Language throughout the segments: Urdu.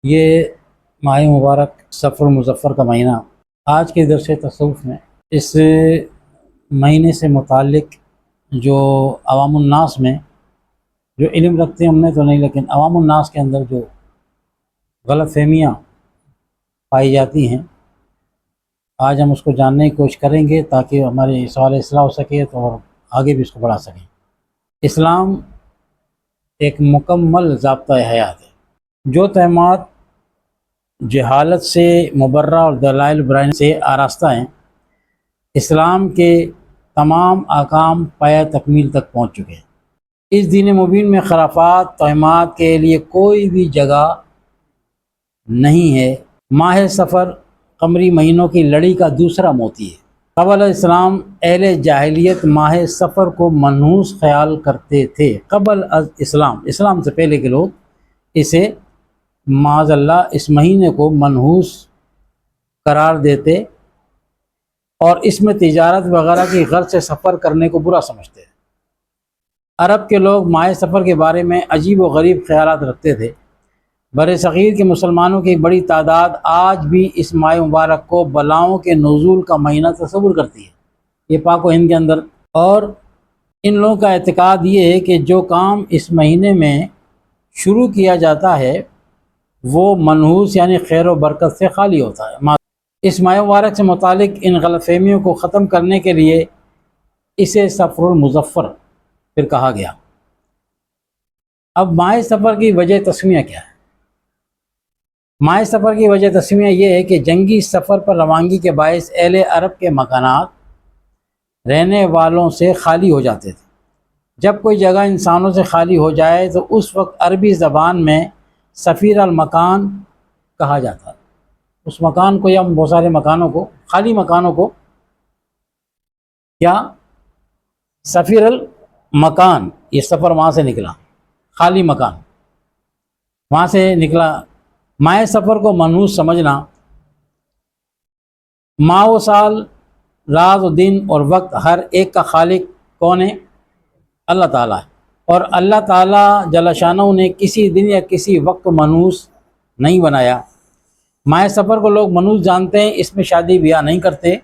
یہ ماہ مبارک سفر مظفر کا مہینہ، آج کے درس تصوف میں اس مہینے سے متعلق جو عوام الناس میں جو علم رکھتے ہیں ہم نے تو نہیں، لیکن عوام الناس کے اندر جو غلط فہمیاں پائی جاتی ہیں، آج ہم اس کو جاننے کی کوشش کریں گے تاکہ ہمارے سوال اصلاح ہو سکے تو اور آگے بھی اس کو بڑھا سکیں۔ اسلام ایک مکمل ضابطہ حیات ہے۔ جو توہمات جہالت سے مبرہ اور دلائل برائن سے آراستہ ہیں، اسلام کے تمام احکام پایہ تکمیل تک پہنچ چکے ہیں۔ اس دین مبین میں خرافات توہمات کے لیے کوئی بھی جگہ نہیں ہے۔ ماہ سفر قمری مہینوں کی لڑی کا دوسرا موتی ہے۔ قبل اسلام اہل جاہلیت ماہ سفر کو منحوس خیال کرتے تھے۔ قبل از اسلام سے پہلے کے لوگ اسے معاذ اللہ اس مہینے کو منحوس قرار دیتے اور اس میں تجارت وغیرہ کی غرض سے سفر کرنے کو برا سمجھتے۔ عرب کے لوگ ماہ سفر کے بارے میں عجیب و غریب خیالات رکھتے تھے۔ بر صغیر کے مسلمانوں کی ایک بڑی تعداد آج بھی اس ماہ مبارک کو بلاؤں کے نزول کا مہینہ تصور کرتی ہے، یہ پاک و ہند کے اندر۔ اور ان لوگوں کا اعتقاد یہ ہے کہ جو کام اس مہینے میں شروع کیا جاتا ہے وہ منحوس یعنی خیر و برکت سے خالی ہوتا ہے۔ اس ماہ مبارک سے متعلق ان غلط فہمیوں کو ختم کرنے کے لیے اسے سفر المظفر پھر کہا گیا۔ اب ماہ سفر کی وجہ تسمیہ کیا ہے؟ ماہ سفر کی وجہ تسمیہ یہ ہے کہ جنگی سفر پر روانگی کے باعث اہل عرب کے مکانات رہنے والوں سے خالی ہو جاتے تھے۔ جب کوئی جگہ انسانوں سے خالی ہو جائے تو اس وقت عربی زبان میں سفیر المکان کہا جاتا ہے۔ اس مکان کو یا بہت سارے مکانوں کو، خالی مکانوں کو کیا سفیر المکان، یہ سفر وہاں سے نکلا، خالی مکان وہاں سے نکلا۔ ماہ سفر کو منحوس سمجھنا، ماہ و سال، رات و دن اور وقت ہر ایک کا خالق کون ہے؟ اللہ تعالیٰ ہے، اور اللہ تعالیٰ جل شانہ نے کسی دن یا کسی وقت کو منحوس نہیں بنایا۔ ماہ سفر کو لوگ منحوس جانتے ہیں، اس میں شادی بیاہ نہیں کرتے،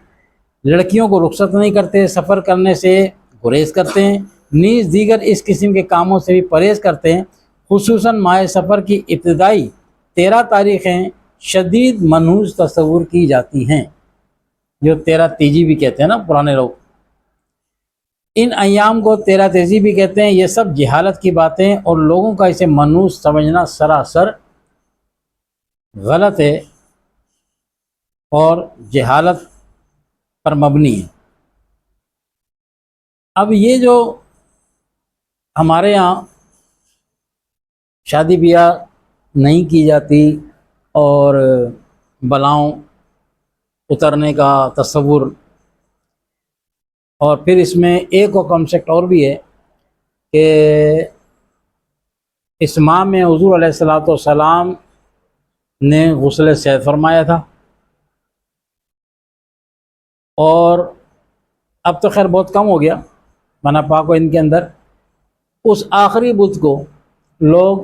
لڑکیوں کو رخصت نہیں کرتے، سفر کرنے سے گریز کرتے ہیں، نیز دیگر اس قسم کے کاموں سے بھی پرہیز کرتے ہیں۔ خصوصاً ماہ سفر کی ابتدائی 13 تاریخیں شدید منحوس تصور کی جاتی ہیں، جو 13 تیجی بھی کہتے ہیں نا پرانے لوگ۔ ان ایام کو 13 تیزی بھی کہتے ہیں۔ یہ سب جہالت کی باتیں اور لوگوں کا اسے منحوس سمجھنا سراسر غلط ہے اور جہالت پر مبنی ہے۔ اب یہ جو ہمارے یہاں شادی بیاہ نہیں کی جاتی اور بلاؤں اترنے کا تصور، اور پھر اس میں ایک اور کنسیپٹ اور بھی ہے کہ اس ماہ میں حضور علیہ السلام نے غسل صحت فرمایا تھا، اور اب تو خیر بہت کم ہو گیا بنا پاک و ان کے اندر۔ اس آخری بدھ کو لوگ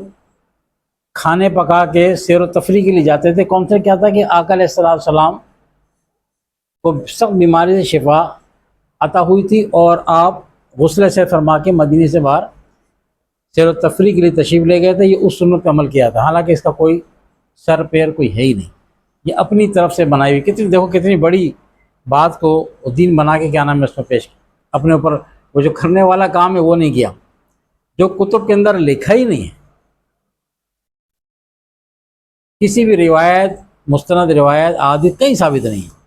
کھانے پکا کے سیر و تفریح کے لیے جاتے تھے۔ کانسیپٹ کیا تھا کہ آقا علیہ السلام کو سخت بیماری سے شفا عطا ہوئی تھی اور آپ غسل صحت فرما کے مدینے سے باہر سیر و تفریح کے لیے تشریف لے گئے تھے۔ یہ اس سنت پہ عمل کیا تھا، حالانکہ اس کا کوئی سر پیر کوئی ہے ہی نہیں، یہ اپنی طرف سے بنائی ہوئی۔ دیکھو کتنی بڑی بات کو دین بنا کے کیا نام ہے اس میں پیش کیا، اپنے اوپر وہ جو کرنے والا کام ہے وہ نہیں کیا، جو کتب کے اندر لکھا ہی نہیں ہے۔ کسی بھی روایت، مستند روایت آدھی کہیں ثابت نہیں ہے۔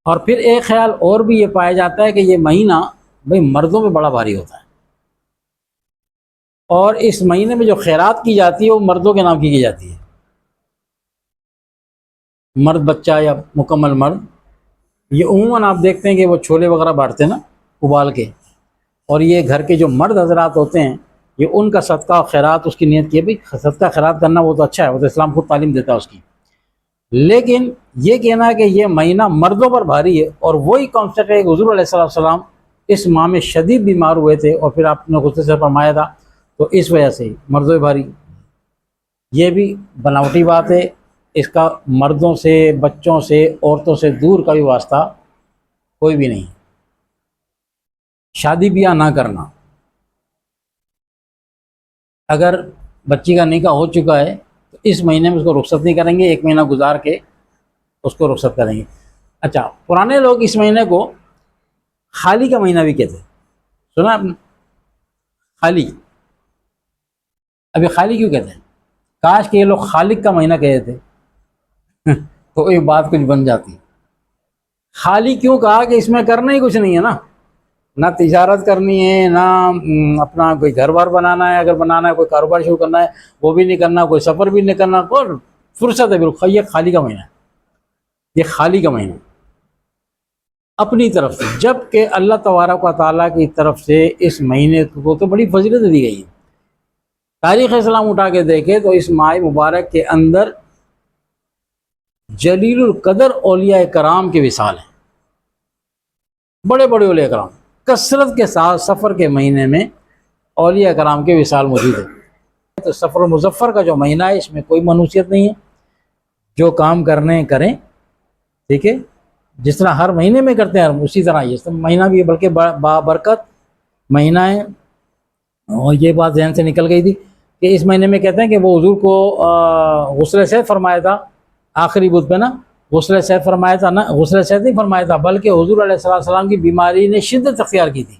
اور پھر ایک خیال اور بھی یہ پایا جاتا ہے کہ یہ مہینہ بھئی مردوں پہ بڑا بھاری ہوتا ہے، اور اس مہینے میں جو خیرات کی جاتی ہے وہ مردوں کے نام کی جاتی ہے۔ مرد بچہ یا مکمل مرد، یہ عموماً آپ دیکھتے ہیں کہ وہ چھولے وغیرہ بانٹتے ہیں نا ابال کے، اور یہ گھر کے جو مرد حضرات ہوتے ہیں یہ ان کا صدقہ و خیرات اس کی نیت کی ہے۔ بھائی صدقہ خیرات کرنا وہ تو اچھا ہے، وہ تو اسلام خود تعلیم دیتا ہے اس کی، لیکن یہ کہنا ہے کہ یہ مہینہ مردوں پر بھاری ہے، اور وہی کانسیپٹ ہے کہ حضور علیہ السلام اس ماہ میں شدید بیمار ہوئے تھے اور پھر آپ نے غسل سے فرمایا تھا، تو اس وجہ سے مردوں پر بھاری۔ یہ بھی بناوٹی بات ہے، اس کا مردوں سے، بچوں سے، عورتوں سے دور کا بھی واسطہ کوئی بھی نہیں۔ شادی بیاہ نہ کرنا، اگر بچی کا نکاح ہو چکا ہے تو اس مہینے میں اس کو رخصت نہیں کریں گے، 1 مہینہ گزار کے اس کو رخصت کریں گے۔ اچھا، پرانے لوگ اس مہینے کو خالی کا مہینہ بھی کہتے ہیں، سنا آپ نے؟ خالی، ابھی خالی کیوں کہتے ہیں؟ کاش کہ یہ لوگ خالق کا مہینہ کہتے تھے تو ایک بات کچھ بن جاتی۔ خالی کیوں کہا؟ کہ اس میں کرنا ہی کچھ نہیں ہے نا، نہ تجارت کرنی ہے، نہ اپنا کوئی گھر بار بنانا ہے، اگر بنانا ہے کوئی کاروبار شروع کرنا ہے وہ بھی نہیں کرنا، کوئی سفر بھی نہیں کرنا، اور فرصت ہے بالکل۔ یہ خالی کا مہینہ ہے، یہ خالی کا مہینہ اپنی طرف سے، جب کہ اللہ تبارک و تعالیٰ کی طرف سے اس مہینے کو تو بڑی فضیلت دی گئی ہے۔ تاریخ اسلام اٹھا کے دیکھے تو اس ماہ مبارک کے اندر جلیل القدر اولیاء کرام کے وصال ہیں، بڑے بڑے اولیاء کرام کثرت کے ساتھ سفر کے مہینے میں اولیاء کرام کے وصال موجود ہے۔ تو سفر مظفر کا جو مہینہ ہے اس میں کوئی منوسیت نہیں ہے، جو کام کرنے کریں، ٹھیک ہے، جس طرح ہر مہینے میں کرتے ہیں اسی طرح یہ مہینہ بھی ہے، بلکہ بابرکت مہینہ ہے۔ اور یہ بات ذہن سے نکل گئی تھی کہ اس مہینے میں کہتے ہیں کہ وہ حضور کو غسل صحت فرمایا تھا آخری بدھ پہ نا، غسل صحت فرمایا تھا، نہ غسل صحت نہیں فرمایا تھا، بلکہ حضور علیہ السلام کی بیماری نے شدت اختیار کی تھی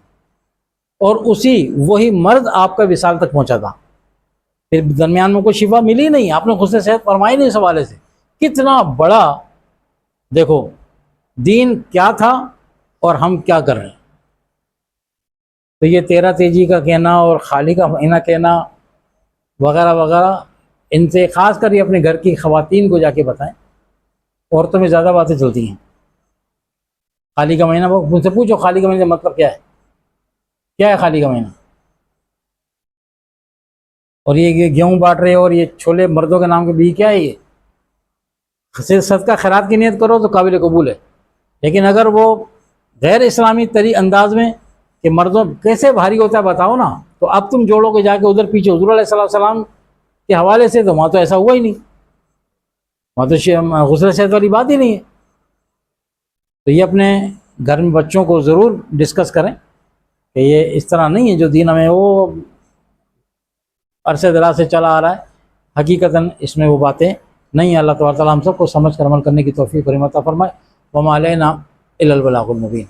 اور وہی مرض آپ کا وصال تک پہنچا تھا، پھر درمیان میں کوئی شفا ملی نہیں، آپ نے غسل صحت فرمائی نہیں اس حوالے سے۔ کتنا بڑا دیکھو دین کیا تھا اور ہم کیا کر رہے ہیں۔ تو یہ 13 تیجی کا کہنا اور خالی کا مہینہ کہنا وغیرہ وغیرہ، ان سے خاص کر یہ اپنے گھر کی خواتین کو جا کے بتائیں، عورتوں میں زیادہ باتیں چلتی ہیں۔ خالی کا مہینہ، وہ مجھ سے پوچھو خالی کا مہینہ مطلب کیا ہے، کیا ہے خالی کا مہینہ؟ اور یہ گیہوں بانٹ رہے اور یہ چھولے مردوں کے نام کے بھی کیا ہے؟ یہ صدقہ خیرات کی نیت کرو تو قابل قبول ہے، لیکن اگر وہ غیر اسلامی انداز میں کہ مردوں کیسے بھاری ہوتا ہے بتاؤ نا، تو اب تم جوڑو کہ جا کے ادھر پیچھے حضور علیہ السلام کے حوالے سے، تو وہاں تو ایسا ہوا ہی نہیں، وہاں تو غسل صحت والی بات ہی نہیں ہے۔ تو یہ اپنے گھر میں بچوں کو ضرور ڈسکس کریں کہ یہ اس طرح نہیں ہے، جو دین ہمیں وہ عرصے دراز سے چلا آ رہا ہے، حقیقتاً اس میں وہ باتیں نہیں ہیں۔ اللہ تعالیٰ ہم سب کو سمجھ کر عمل کرنے کی توفیق اور عطا فرمائے۔ وما علینا الا البلاغ المبین۔